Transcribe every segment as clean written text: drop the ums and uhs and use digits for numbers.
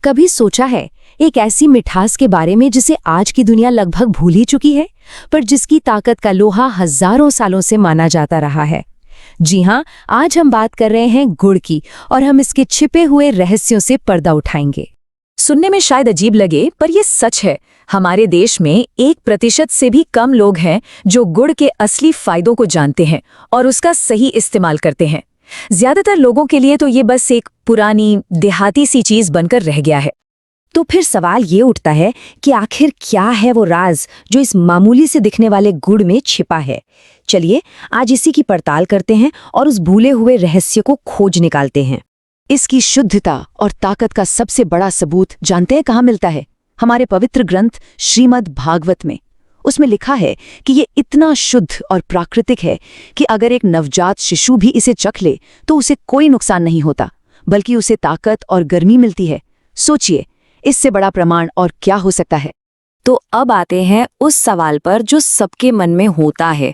कभी सोचा है एक ऐसी मिठास के बारे में जिसे आज की दुनिया लगभग भूल ही चुकी है, पर जिसकी ताकत का लोहा हजारों सालों से माना जाता रहा है। जी हाँ, आज हम बात कर रहे हैं गुड़ की और हम इसके छिपे हुए रहस्यों से पर्दा उठाएंगे। सुनने में शायद अजीब लगे, पर यह सच है। हमारे देश में 1% से भी कम लोग हैं जो गुड़ के असली फायदों को जानते हैं और उसका सही इस्तेमाल करते हैं। ज्यादातर लोगों के लिए तो ये बस एक पुरानी देहाती सी चीज बनकर रह गया है। तो फिर सवाल ये उठता है कि आखिर क्या है वो राज जो इस मामूली से दिखने वाले गुड़ में छिपा है। चलिए आज इसी की पड़ताल करते हैं और उस भूले हुए रहस्य को खोज निकालते हैं। इसकी शुद्धता और ताकत का सबसे बड़ा सबूत जानते हैं कहाँ मिलता है? हमारे पवित्र ग्रंथ श्रीमद् भागवत में। उसमें लिखा है कि ये इतना शुद्ध और प्राकृतिक है कि अगर एक नवजात शिशु भी इसे चख ले तो उसे कोई नुकसान नहीं होता, बल्कि उसे ताकत और गर्मी मिलती है। सोचिए, इससे बड़ा प्रमाण और क्या हो सकता है? तो अब आते हैं उस सवाल पर जो सबके मन में होता है,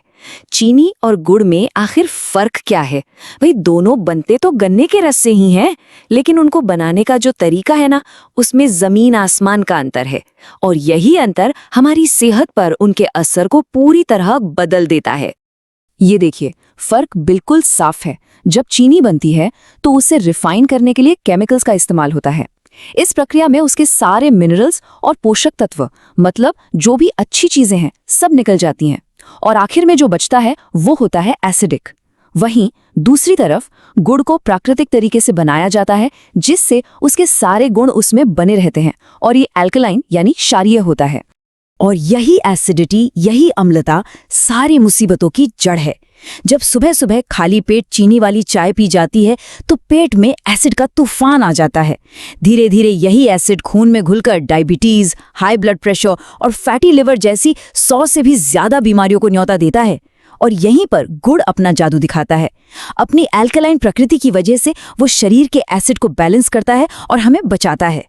चीनी और गुड़ में आखिर फर्क क्या है? भाई, दोनों बनते तो गन्ने के रस से ही हैं, लेकिन उनको बनाने का जो तरीका है ना, उसमें जमीन आसमान का अंतर है। और यही अंतर हमारी सेहत पर उनके असर को पूरी तरह बदल देता है। ये देखिए, फर्क बिल्कुल साफ है। जब चीनी बनती है तो उसे रिफाइन करने के लिए केमिकल्स का इस्तेमाल होता है। इस प्रक्रिया में उसके सारे मिनरल्स और पोषक तत्व, मतलब जो भी अच्छी चीजें हैं, सब निकल जाती हैं और आखिर में जो बचता है वो होता है एसिडिक। वहीं दूसरी तरफ गुड़ को प्राकृतिक तरीके से बनाया जाता है, जिससे उसके सारे गुण उसमें बने रहते हैं और ये अल्कलाइन यानी क्षारीय होता है। और यही एसिडिटी, यही अम्लता सारी मुसीबतों की जड़ है। जब सुबह सुबह खाली पेट चीनी वाली चाय पी जाती है तो पेट में एसिड का तूफान आ जाता है। धीरे धीरे यही एसिड खून में घुलकर डायबिटीज, हाई ब्लड प्रेशर और फैटी लिवर जैसी 100 से भी ज्यादा बीमारियों को न्योता देता है। और यहीं पर गुड़ अपना जादू दिखाता है। अपनी अल्कलाइन प्रकृति की वजह से वो शरीर के एसिड को बैलेंस करता है और हमें बचाता है।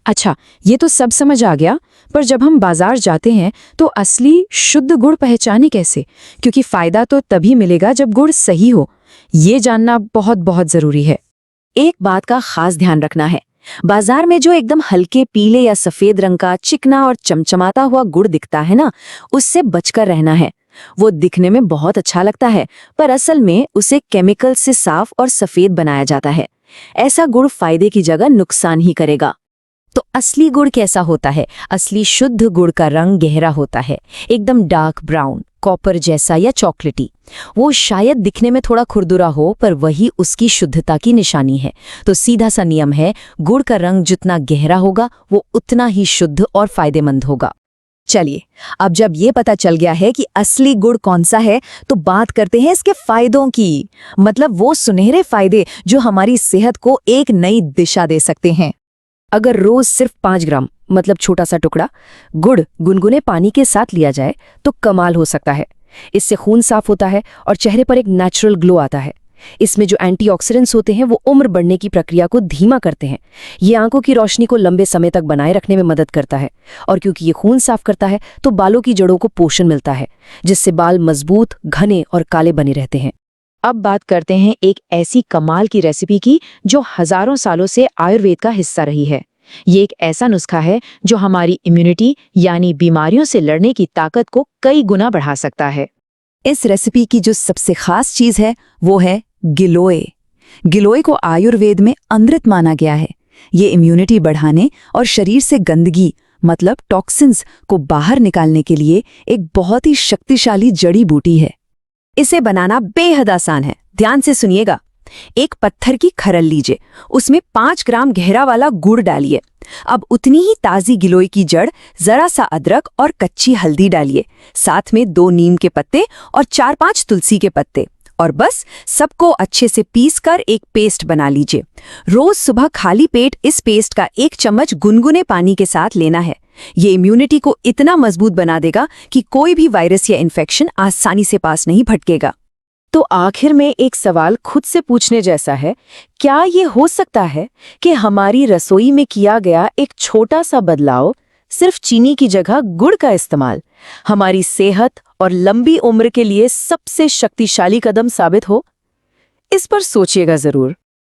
अच्छा, ये तो सब समझ आ गया, पर जब हम बाजार जाते हैं तो असली शुद्ध गुड़ पहचाने कैसे? क्योंकि फायदा तो तभी मिलेगा जब गुड़ सही हो। ये जानना बहुत बहुत जरूरी है। एक बात का खास ध्यान रखना है, बाजार में जो एकदम हल्के पीले या सफेद रंग का चिकना और चमचमाता हुआ गुड़ दिखता है ना, उससे बचकर रहना है। वो दिखने में बहुत अच्छा लगता है, पर असल में उसे केमिकल से साफ और सफेद बनाया जाता है। ऐसा गुड़ फायदे की जगह नुकसान ही करेगा। तो असली गुड़ कैसा होता है? असली शुद्ध गुड़ का रंग गहरा होता है, एकदम डार्क ब्राउन, कॉपर जैसा या चॉकलेटी। वो शायद दिखने में थोड़ा खुरदुरा हो, पर वही उसकी शुद्धता की निशानी है। तो सीधा सा नियम है, गुड़ का रंग जितना गहरा होगा वो उतना ही शुद्ध और फायदेमंद होगा। चलिए, अब जब ये पता चल गया है कि असली गुड़ कौन सा है, तो बात करते हैं इसके फायदों की। मतलब वो सुनहरे फायदे जो हमारी सेहत को एक नई दिशा दे सकते हैं। अगर रोज सिर्फ 5 ग्राम, मतलब छोटा सा टुकड़ा गुड़ गुनगुने पानी के साथ लिया जाए तो कमाल हो सकता है। इससे खून साफ होता है और चेहरे पर एक नेचुरल ग्लो आता है। इसमें जो एंटीऑक्सीडेंट्स होते हैं वो उम्र बढ़ने की प्रक्रिया को धीमा करते हैं। ये आंखों की रोशनी को लंबे समय तक बनाए रखने में मदद करता है। और क्योंकि ये खून साफ करता है तो बालों की जड़ों को पोषण मिलता है, जिससे बाल मजबूत, घने और काले बने रहते हैं। अब बात करते हैं एक ऐसी कमाल की रेसिपी की जो हजारों सालों से आयुर्वेद का हिस्सा रही है। ये एक ऐसा नुस्खा है जो हमारी इम्यूनिटी यानी बीमारियों से लड़ने की ताकत को कई गुना बढ़ा सकता है। इस रेसिपी की जो सबसे खास चीज है वो है गिलोय। गिलोय को आयुर्वेद में अमृत माना गया है। ये इम्यूनिटी बढ़ाने और शरीर से गंदगी, मतलब टॉक्सिन्स को बाहर निकालने के लिए एक बहुत ही शक्तिशाली जड़ी बूटी है। इसे बनाना बेहद आसान है। ध्यान से सुनिएगा। एक पत्थर की खरल लीजिए, उसमें 5 ग्राम गहरा वाला गुड़ डालिए। अब उतनी ही ताजी गिलोय की जड़, जरा सा अदरक और कच्ची हल्दी डालिए। साथ में 2 नीम के पत्ते और 4-5 तुलसी के पत्ते, और बस सबको अच्छे से पीसकर एक पेस्ट बना लीजिए। रोज सुबह खाली पेट इस पेस्ट का 1 चम्मच गुनगुने पानी के साथ लेना है। ये इम्यूनिटी को इतना मजबूत बना देगा कि कोई भी वायरस या इन्फेक्शन आसानी से पास नहीं भटकेगा। तो आखिर में एक सवाल खुद से पूछने जैसा है, क्या ये हो सकता है कि हमारी रसोई में किया गया एक छोटा सा बदलाव, सिर्फ चीनी की जगह गुड़ का इस्तेमाल, हमारी सेहत और लंबी उम्र के लिए सबसे शक्तिशाली कदम साबित हो? इस पर सोचिएगा जरूर।